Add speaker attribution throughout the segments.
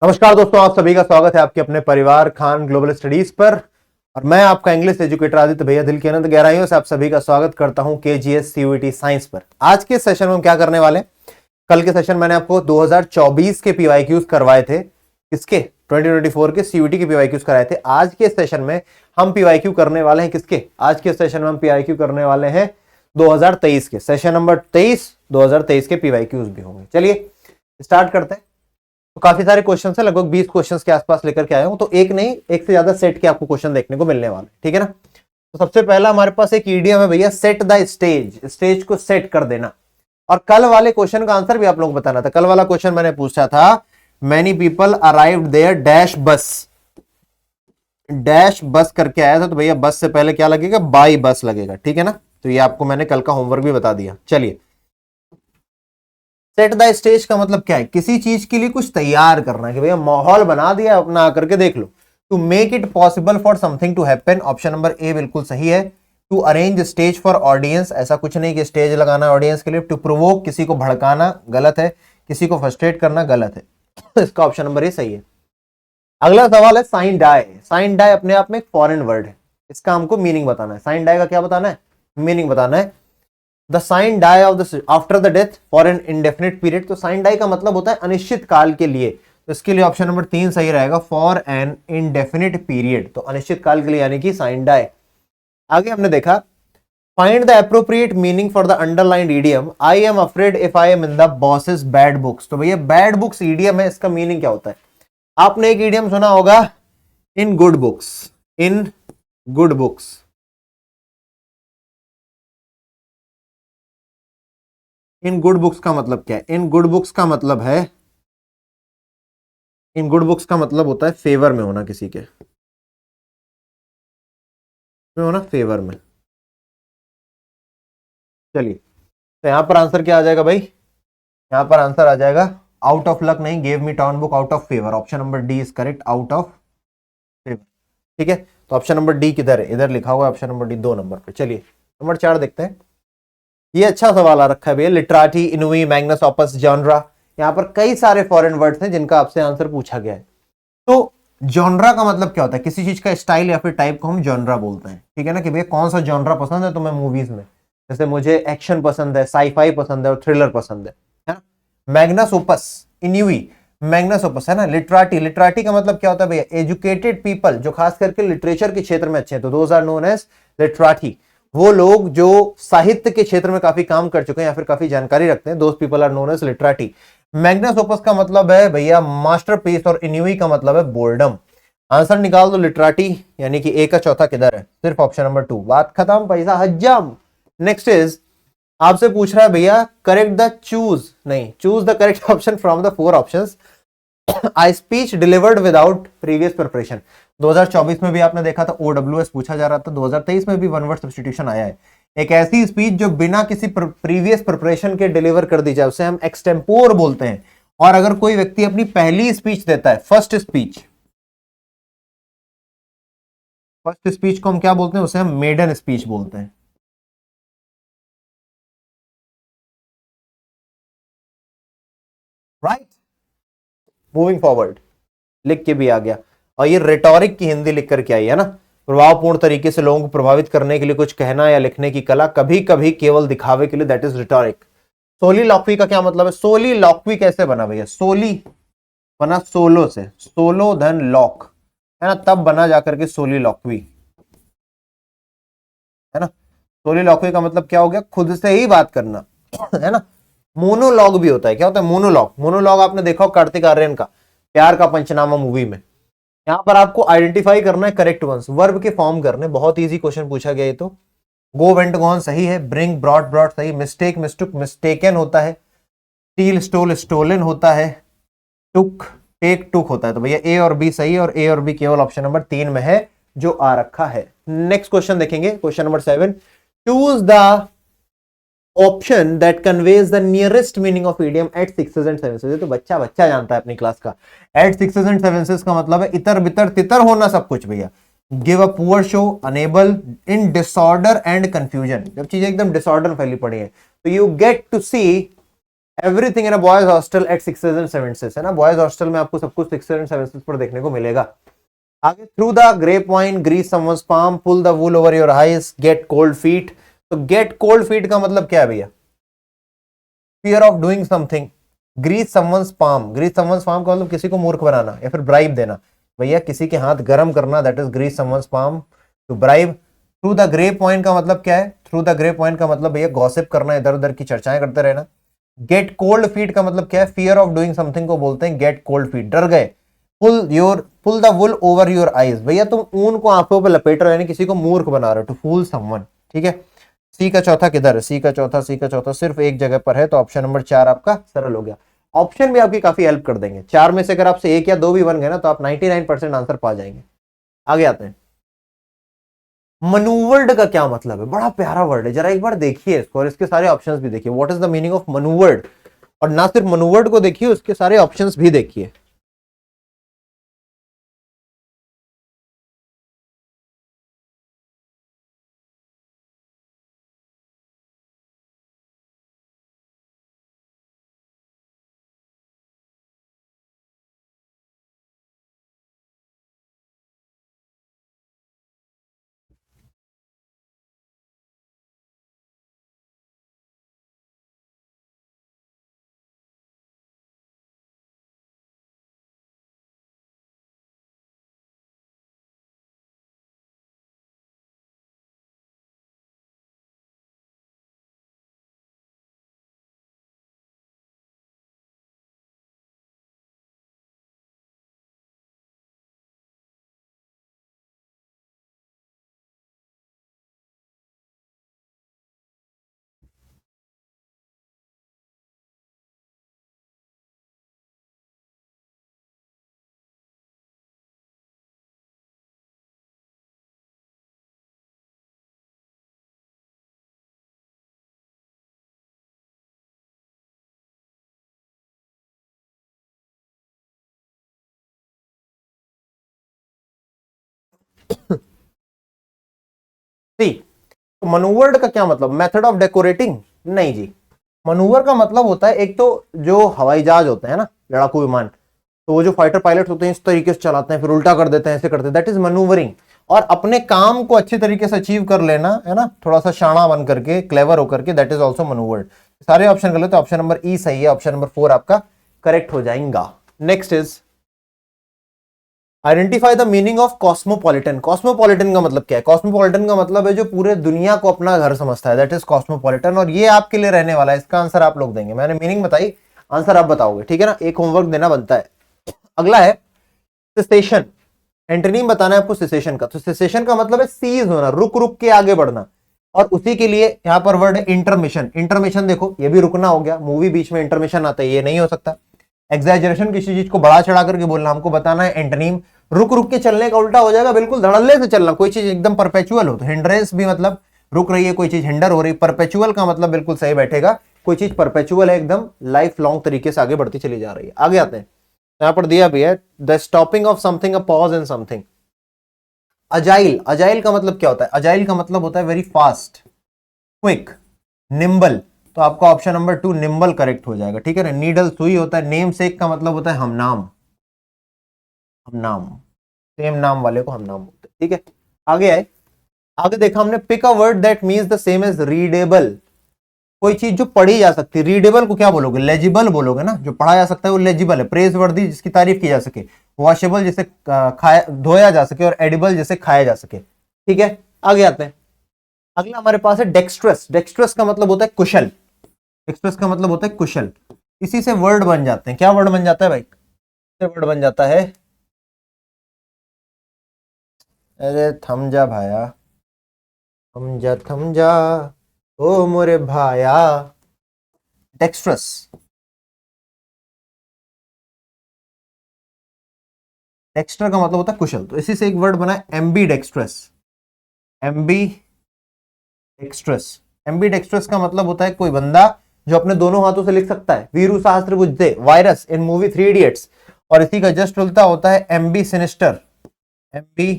Speaker 1: नमस्कार दोस्तों, आप सभी का स्वागत है आपके अपने परिवार खान ग्लोबल स्टडीज पर। और मैं आपका इंग्लिश एजुकेटर आदित्य भैया दिल की अनंत गहराइयों से आप सभी का स्वागत करता हूं केजीएस सीयूईटी साइंस पर। आज के सेशन में हम क्या करने वाले हैं? कल के सेशन मैंने आपको 2024 के पीवाईक्यूज करवाए थे, किसके 2024 के सीयूईटी के पीवाईक्यूज कराए थे। आज के सेशन में हम पीवाईक्यू करने वाले हैं किसके? आज के सेशन में हम पीवाईक्यू करने वाले हैं 2023 के। सेशन नंबर 23 2023 के पीवाईक्यूज भी होंगे। चलिए स्टार्ट करते हैं। तो काफी सारे क्वेश्चन है, लगभग 20 क्वेश्चन के आसपास लेकर के आया हूं। तो एक नहीं, एक से ज्यादा सेट के आपको क्वेश्चन देखने को मिलने वाले, ठीक है ना। तो सबसे पहला हमारे पास एक ईडियम है भैया, सेट द स्टेज। स्टेज को सेट कर देना। और कल वाले क्वेश्चन का आंसर भी आप लोगों को बताना था। कल वाला क्वेश्चन मैंने पूछा था, many people arrived there dash bus. Dash bus करके आया था, तो भैया बस से पहले क्या लगेगा? बाई बस लगेगा, ठीक है ना। तो ये आपको मैंने कल का होमवर्क भी बता दिया। चलिए, सेट द स्टेज का मतलब क्या है? किसी चीज के लिए कुछ तैयार करना है कि भैया माहौल बना दिया, अपना आकर के देख लो। To make it possible for something to happen, option number A बिल्कुल सही है। To arrange stage for audience, ऐसा कुछ नहीं कि स्टेज लगाना ऑडियंस के लिए। टू प्रोवोक, किसी को भड़काना गलत है, किसी को फ्रस्ट्रेट करना गलत है। इसका ऑप्शन नंबर ए सही है। अगला सवाल है साइन डाई। साइन डाई अपने आप में एक फॉरेन वर्ड है, इसका हमको मीनिंग बताना है। साइन डाई का क्या बताना है? मीनिंग बताना है। The sine die of the after the death for an indefinite period. तो साइन डाई का मतलब होता है अनिश्चित काल के लिए। तो इसके लिए ऑप्शन नंबर 3 सही रहेगा, फॉर एन इंडेफिनिट पीरियड। तो अनिश्चित काल के लिए यानी कि साइन डाई। आगे हमने देखा, find the appropriate meaning for the underlined idiom I am afraid if I am in the bosses bad books. तो भैया बैड बुक्स ईडियम है, इसका मीनिंग क्या होता है? आपने एक ईडियम सुना होगा, in good books. In good books. In good books का मतलब क्या है? इन गुड बुक्स का मतलब है, इन गुड बुक्स का मतलब होता है फेवर में होना, किसी के में होना, फेवर में। चलिए, तो यहां पर आंसर क्या आ जाएगा भाई? यहां पर आंसर आ जाएगा आउट ऑफ लक नहीं, gave me town book out of favour. Option number D is correct, out of favour. ठीक है, तो ऑप्शन नंबर डी किधर है? इधर लिखा हुआ है ऑप्शन नंबर डी 2 नंबर पे। चलिए नंबर 4 देखते हैं। ये अच्छा सवाल आ रखा है भैया, लिटराटी, इनुई, मैग्नस ऑपस, जॉनरा। यहाँ पर कई सारे फॉरेन वर्ड्स हैं जिनका आपसे आंसर पूछा गया है। तो जॉनरा का मतलब क्या होता है? किसी चीज का स्टाइल या फिर टाइप को हम जॉनरा बोलते हैं, ठीक है ना। कि भैया कौन सा जॉनरा पसंद है तुम्हें मूवीज में? जैसे मुझे एक्शन पसंद है, साईफाई पसंद है और थ्रिलर पसंद है ना। मैग्नस ओपस, इन्यूई, मैग्नस ओपस है ना। लिटराटी, लिटराटी का मतलब क्या होता है भैया? एजुकेटेड पीपल, जो खास करके लिटरेचर के क्षेत्र में अच्छे हैं, तो दोज आर नोन एज लिटराटी। वो लोग जो साहित्य के क्षेत्र में काफी काम कर चुके हैं या फिर काफी जानकारी रखते हैं, those people are known as literati. Magnus opus का मतलब है भैया मास्टरपीस, और इन्यूई का मतलब है बोर्डम। आंसर निकाल दो लिटराटी, यानी कि ए का चौथा किधर है? सिर्फ ऑप्शन नंबर 2। बात खत्म, पैसा हज्जम। नेक्स्ट इज, आपसे पूछ रहा है भैया करेक्ट द चूज, नहीं, choose the correct option from the 4 options. I speech delivered without previous preparation. 2024 में भी आपने देखा था OWS पूछा जा रहा था, 2023 में भी वन वर्ड सब्स्टिट्यूशन आया है। एक ऐसी स्पीच जो बिना किसी प्रीवियस प्रिपरेशन के डिलीवर कर दी जाए, उसे हम एक्सटेम्पोर बोलते हैं। और अगर कोई व्यक्ति अपनी पहली स्पीच देता है, फर्स्ट स्पीच, फर्स्ट स्पीच को हम क्या बोलते हैं? उसे हम मेडन स्पीच बोलते हैं। राइट, मूविंग फॉरवर्ड लिख के भी आ गया। और ये रेटोरिक की हिंदी लिख करके आई है ना। प्रभावपूर्ण तरीके से लोगों को प्रभावित करने के लिए कुछ कहना या लिखने की कला, कभी कभी केवल दिखावे के लिए, दैट इज रिटोरिक। सोली लॉक्वी का क्या मतलब है? सोली लॉक्वी कैसे बना भैया? सोली बना सोलो से, सोलो धन लॉक, है ना, तब बना जाकर के सोली लॉक्वी, है ना। सोली लॉक्वी का मतलब क्या हो गया? खुद से ही बात करना, है ना। मोनोलॉग भी होता है। क्या होता है मोनोलॉग? मोनोलॉग आपने देखा हो कार्तिक आर्यन का प्यार का पंचनामा मूवी में। यहां पर आपको आइडेंटिफाई करना है करेक्ट वंस, वर्ब के फॉर्म करने। बहुत इजी क्वेश्चन पूछा गया ये तो। गो वेंट गॉन सही है, ब्रिंग ब्रॉट ब्रॉट सही, मिस्टेक मिस्टुक मिस्टेकन होता है, स्टील स्टोल स्टोलन होता है, टुक टेक टुक होता है। तो भैया ए और बी सही है, और ए और बी केवल ऑप्शन नंबर 3 में है जो आ रखा है। नेक्स्ट क्वेश्चन देखेंगे, question number 7। Choose the option that conveys the nearest meaning of idiom at sixes and sevens. तो बच्चा बच्चा जानता है अपनी क्लास का। एट सिक्सेस एंड सेवेंसेस का मतलब है इतर बितर तितर होना सब कुछ भैया। Give a poor show, unable, in disorder and confusion. जब चीजें एकदम डिसऑर्डर फैली पड़ी है, तो you get to see everything in a boys hostel at sixes and sevens, है ना, बॉयज हॉस्टल में आपको सब कुछ सिक्सेस एंड सेवेंसेस पर देखने को मिलेगा। आगे, through the grapevine grease someone's palm, pull the wool over your eyes, get cold feet. तो गेट कोल्ड फीट का मतलब क्या है भैया? Fear of doing something. Grease someone's palm, grease someone's palm का मतलब किसी को मूर्ख बनाना या फिर ब्राइब देना। भैया किसी के हाथ गर्म करना, that is grease someone's palm to bribe. Through the grapevine का मतलब क्या है? थ्रू द ग्रेप वाइन का मतलब भैया गॉसिप करना, इधर उधर की चर्चाएं करते रहना। गेट कोल्ड फीट का मतलब क्या है? फियर ऑफ डूइंग समथिंग को बोलते हैं गेट कोल्ड फीट, डर गए। Pull the wool over your eyes, भैया तुम ऊन को आंखों पर लपेट रहे हो, यानी किसी को मूर्ख बना रहे हो, टू फूल समवन। ठीक है, सी का चौथा किधर है? सी का चौथा सिर्फ एक जगह पर है, तो ऑप्शन नंबर 4 आपका सरल हो गया। ऑप्शन भी आपकी काफी हेल्प कर देंगे, 4 में से अगर आपसे एक या दो भी बन गए ना तो आप 99% आंसर पा जाएंगे। आगे आते हैं, मनूवर्ड का क्या मतलब है? बड़ा प्यारा वर्ड है, जरा एक बार देखिए इसको और इसके सारे ऑप्शंस भी देखिए। What is the meaning of manoeuvred? और ना सिर्फ मनूवर्ड को देखिए, उसके सारे ऑप्शंस भी देखिए। सी, तो मनूवर्ड का क्या मतलब? Method of decorating? नहीं जी, मनूवर का मतलब होता है, एक तो जो हवाई जहाज होते हैं ना, लड़ाकू विमान, तो वो जो फाइटर पायलट होते हैं इस तरीके से चलाते हैं, फिर उल्टा कर देते हैं, ऐसे करते हैं, दैट इज मनूवरिंग। और अपने काम को अच्छे तरीके से अचीव कर लेना, है ना, थोड़ा सा शाना बन करके, क्लेवर होकर के, दैट इज ऑल्सो मनूवर्ड। सारे ऑप्शन कर लेते, ऑप्शन नंबर ई सही है, ऑप्शन नंबर 4 आपका करेक्ट हो जाएगा। Next is identify the meaning of cosmopolitan. Cosmopolitan का मतलब क्या है? कॉस्मोपॉलिटन का मतलब है जो पूरे दुनिया को अपना घर समझता है, दैट इज कॉस्मोपॉलिटन। और ये आपके लिए रहने वाला है, इसका आंसर आप लोग देंगे, मैंने मीनिंग बताई, आंसर आप बताओगे, ठीक है ना, एक होमवर्क देना बनता है। अगला है सेसेशन, एंटोनिम बताना है आपको सेसेशन का। तो सेसेशन का मतलब है सीज होना, रुक रुक के आगे बढ़ना, और उसी के लिए यहां पर वर्ड है इंटरमिशन। इंटरमिशन देखो, ये भी रुकना हो गया, मूवी बीच में इंटरमिशन आता है, ये नहीं हो सकता। एग्जैजरेशन, किसी चीज को बढ़ा चढ़ा करके बोलना, हमको बताना है एंटोनिम। रुक रुक के चलने का उल्टा हो जाएगा, बिल्कुल धड़ल्ले से चलना, कोई चीज एकदम परपेचुअल हो, तो हिंड्रेंस भी मतलब रुक रही है, कोई चीज हिंडर हो रही। परपेचुअल का मतलब बिल्कुल सही बैठेगा, कोई चीज परपेचुअल है, एकदम लाइफ लॉन्ग तरीके से आगे बढ़ती चली जा रही है। आगे आते हैं, यहां पर दिया भी है the stopping of something, a pause in something. Agile, agile का मतलब क्या होता है? अजाइल का मतलब होता है वेरी फास्ट, क्विक, निम्बल। तो आपका ऑप्शन नंबर 2 निम्बल करेक्ट हो जाएगा, ठीक है ना। नीडल सुई होता है, नेम सेक का मतलब होता है हम नाम, हम नाम, सेम नाम वाले को हम नाम बोलते हैं, ठीक है। आगे आए, आगे देखा हमने pick a word that means the same as readable. कोई चीज जो पढ़ी जा सकती है, रीडेबल को क्या बोलोगे? लेजिबल बोलोगे ना, जो पढ़ा जा सकता है वो लेजिबल है। प्रेज वर्दी, जिसकी तारीफ की जा सके। वॉशेबल, जिसे खाया धोया जा सके। और एडिबल, जिसे खाया जा सके, ठीक है। आगे आते हैं, अगला हमारे पास है डेक्स्ट्रस। डेक्स्ट्रस का मतलब होता है कुशल, डेक्स्ट्रस का मतलब होता है कुशल। इसी से वर्ड बन जाते हैं, क्या वर्ड बन जाता है भाई? वर्ड बन जाता है, अरे थम जा भाया, थम जा थम जा, ओ मोरे भाया, डेक्स्ट्रस। डेक्स्टर का मतलब होता है कुशल, तो इसी से एक वर्ड बना है Aamby dextrous. Aamby dextrous, Aamby dextrous का मतलब होता है कोई बंदा जो अपने दोनों हाथों से लिख सकता है। वीरू सहस्त्र बुद्धे, वायरस इन मूवी 3 इडियट्स। और इसी का जस्ट उल्टा होता है एम्बी सिनिस्टर, एम्बी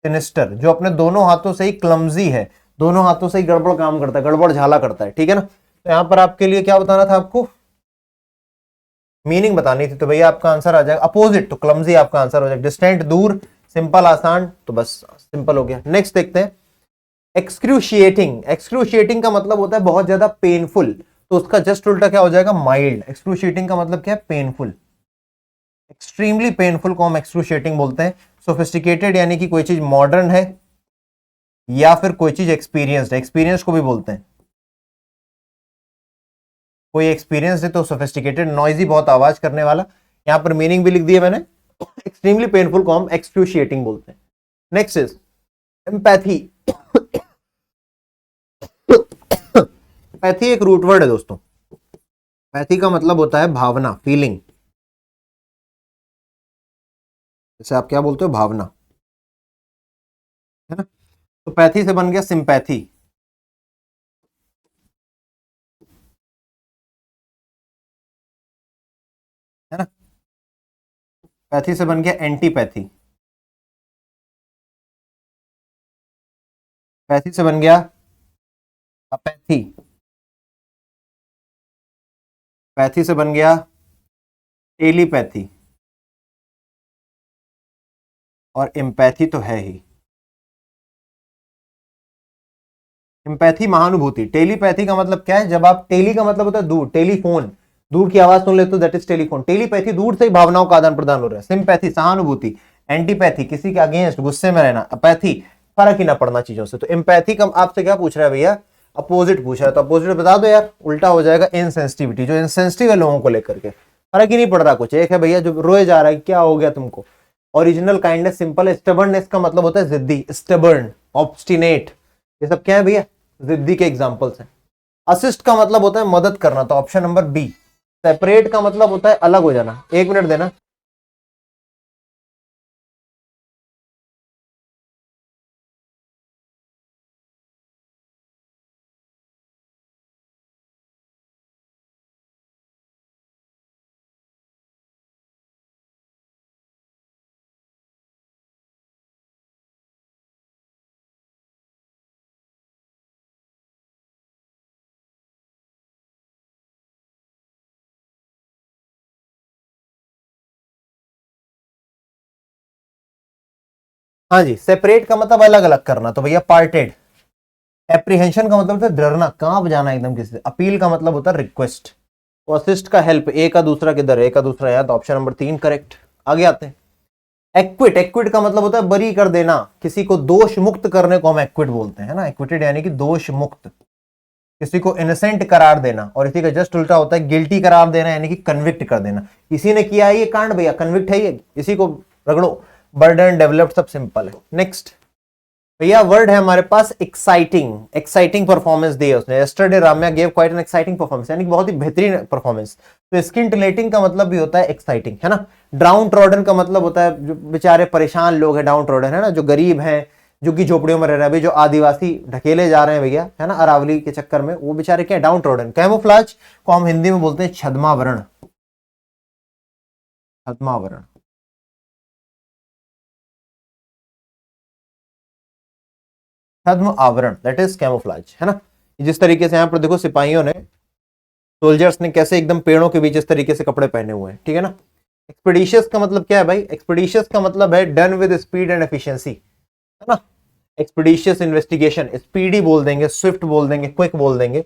Speaker 1: सिनिस्टर, जो अपने दोनों हाथों से ही क्लमजी है, दोनों हाथों से ही गड़बड़ काम करता है, गड़बड़ झाला करता है, ठीक है ना। तो यहां पर आपके लिए क्या बताना था आपको? मीनिंग बतानी थी तो भैया आपका आंसर आ जाएगा अपोजिट, तो क्लमजी आपका आंसर हो जाएगा। डिस्टेंट दूर, सिंपल आसान, तो बस सिंपल हो गया। नेक्स्ट देखते हैं एक्सक्रूशिएटिंग। एक्सक्रूशिएटिंग का मतलब होता है बहुत ज्यादा पेनफुल, तो उसका जस्ट उल्टा क्या हो जाएगा माइल्ड। एक्सक्रूशिएटिंग का मतलब क्या है पेनफुल, एक्सट्रीमली पेनफुल को हम एक्सक्रूशिएटिंग बोलते हैं। सोफिस्टिकेटेड यानी कि कोई चीज मॉडर्न है या फिर कोई चीज एक्सपीरियंस्ड है, एक्सपीरियंस को भी बोलते हैं। कोई एक्सपीरियंस है तो सोफिस्टिकेटेड, नॉइजी बहुत आवाज करने वाला। यहां पर मीनिंग भी लिख दिया मैंने, एक्सट्रीमली पेनफुल को हम एक्सक्रूशिएटिंग बोलते हैं। Next is empathy. पैथी एक रूट वर्ड है दोस्तों। पैथी का मतलब होता है भावना, फीलिंग। जैसे आप क्या बोलते हो भावना, है ना। तो पैथी से बन गया सिंपैथी, है ना। पैथी से बन गया एंटीपैथी, पैथी से बन गया अपैथी, पैथी से बन गया टेलीपैथी, और एम्पैथी तो है ही। एम्पैथी महानुभूति। टेलीपैथी का मतलब क्या है, जब आप, टेली का मतलब होता है दूर, टेलीफोन, दूर की आवाज सुन लेते हो दैट इज टेलीफोन। टेलीपैथी दूर से ही भावनाओं का आदान प्रदान हो रहा है। सिंपैथी सहानुभूति, एंटीपैथी किसी के अगेंस्ट गुस्से में रहना, अपैथी फर्क ही ना पड़ना चीजों से। तो एम्पैथी का आपसे क्या पूछ रहा है भैया, अपोजिट पूछ रहा है, तो अपोजिट बता दो यार, उल्टा हो जाएगा इनसेंसिटिविटी, जो इनसेंसिटिव है लोगों को लेकर के, फर्क ही नहीं पड़ रहा कुछ। एक है भैया जो रोए जा रहा है, क्या हो गया तुमको। ओरिजिनल काइंडनेस सिंपल है। स्टबर्ननेस का मतलब होता है जिद्दी, स्टबर्न, ऑब्स्टिनेट, ये सब क्या है भैया, जिद्दी के एग्जांपल्स हैं। असिस्ट का मतलब होता है मदद करना, तो ऑप्शन नंबर बी। सेपरेट का मतलब होता है अलग हो जाना। एक मिनट देना। हाँ जी, सेपरेट का मतलब अलग अलग करना, तो भैया पार्टेड। एप्रीहेंशन का मतलब होता है डरना, कांप जाना एकदम किसी से। अपील का मतलब होता है रिक्वेस्ट। तो असिस्ट का हेल्प, ए का दूसरा किधर है, ए का दूसरा याद, ऑप्शन नंबर 3 करेक्ट। आगे आते हैं एक्विट। एक्विट का मतलब होता है बरी कर देना, किसी को दोष मुक्त करने को हम एक्विट बोलते हैं, है ना। एक्विटेड यानी कि दोष मुक्त, किसी को इनोसेंट करार देना। और इसी का जस्ट उल्टा होता है गिल्टी करार देना, यानी कि कन्विक्ट कर देना। किसी ने किया है ये कांड भैया, कन्विक्ट है ये, इसी को रगड़ो। बर्डन, डेवलप्ड, सब सिंपल है। नेक्स्ट भैया वर्ड है हमारे पास एक्साइटिंग। एक्साइटिंग परफॉर्मेंस दी है उसने। Yesterday Ramya gave quite an exciting performance, यानी कि बहुत ही बेहतरीन परफॉर्मेंस। तो स्किंटिलेटिंग का मतलब भी होता है एक्साइटिंग, है ना। डाउन ट्रॉडन का मतलब होता है जो बेचारे परेशान लोग हैं, डाउन ट्रॉडन, है ना, जो गरीब हैं, जो कि झोपड़ियों में रह रहे हैं। अभी जो आदिवासी ढकेले जा रहे हैं भैया, है ना, अरावली के चक्कर में, वो बेचारे क्या, डाउन ट्रॉडन। कैमोफ्लाज को हम हिंदी में बोलते हैं छद्मावरण, छद्मावरण। छद्म आवरण दैट इज कैमोफ्लाज, है ना। जिस तरीके से यहाँ पर देखो सिपाहियों ने, सोल्जर्स ने कैसे एकदम पेड़ों के बीच इस तरीके से कपड़े पहने हुए हैं, ठीक है ना। एक्सपीडिशियस का मतलब क्या है भाई, एक्सपीडिशियस का मतलब है done with speed and efficiency, है ना। एक्सपीडिशियस इन्वेस्टिगेशन, स्पीडी बोल देंगे, स्विफ्ट बोल देंगे, क्विक बोल देंगे।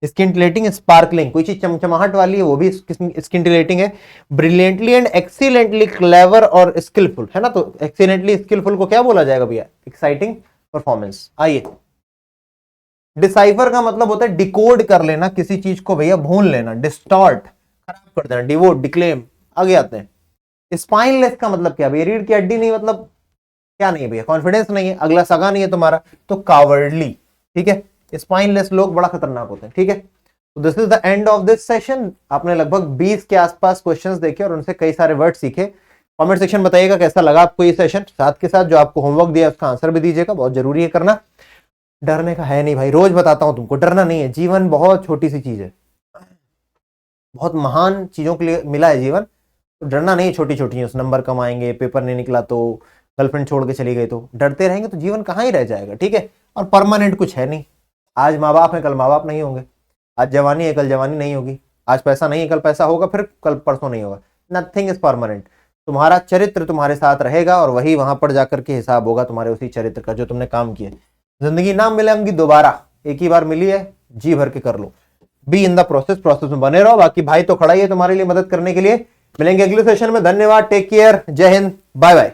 Speaker 1: स्किंटिलेटिंग, स्पार्कलिंग, कोई चीज चमचमाहट वाली है वो भी स्किंटिलेटिंग है। ब्रिलियंटली एंड एक्सीलेंटली क्लेवर और स्किलफुल, है ना। तो एक्सीलेंटली स्किलफुल को क्या बोला जाएगा भैया, एक्साइटिंग परफॉर्मेंस। आइए डिसाइफर का मतलब होता है डिकोड कर लेना किसी चीज को भैया, भून लेना, डिस्टॉर्ट, खराब कर देना, डिवोट, डिक्लेम। आगे आते हैं स्पाइनलेस का मतलब क्या भैया, रीढ़ की हड्डी नहीं, मतलब क्या नहीं है भैया, कॉन्फिडेंस नहीं है, अगला सगा नहीं है तुम्हारा, तो कावर्डली, ठीक है। स्पाइनलेस लोग बड़ा खतरनाक होते हैं, ठीक है। तो this is the end of this session. आपने लगभग 20 के आसपास क्वेश्चंस देखे और उनसे कई सारे वर्ड सीखे। कमेंट सेक्शन बताइएगा कैसा लगा आपको ये सेशन। साथ के साथ जो आपको होमवर्क दिया उसका आंसर भी दीजिएगा, बहुत जरूरी है करना। डरने का है नहीं भाई, रोज बताता हूं तुमको, डरना नहीं है। जीवन बहुत छोटी सी चीज है, बहुत महान चीजों के लिए मिला है जीवन। तो डरना नहीं है, छोटी छोटी है। उस नंबर कम आएंगे, पेपर नहीं निकला तो, गर्लफ्रेंड छोड़ के चली गई तो, डरते रहेंगे तो जीवन कहाँ ही रह जाएगा, ठीक है। और परमानेंट कुछ है नहीं। आज माँ बाप है, कल माँ बाप नहीं होंगे। आज जवानी है, कल जवानी नहीं होगी। आज पैसा नहीं है, कल पैसा होगा, फिर कल परसों नहीं होगा। Nothing is permanent. तुम्हारा चरित्र तुम्हारे साथ रहेगा और वही वहां पर जाकर के हिसाब होगा तुम्हारे उसी चरित्र का जो तुमने काम किया। जिंदगी ना मिलेंगी दोबारा, एक ही बार मिली है, जी भर के कर लो। बी इन द प्रोसेस में बने रहो। बाकी भाई तो खड़ा ही है तुम्हारे लिए मदद करने के लिए। मिलेंगे अगले सेशन में। धन्यवाद, टेक केयर, जय हिंद, बाय बाय।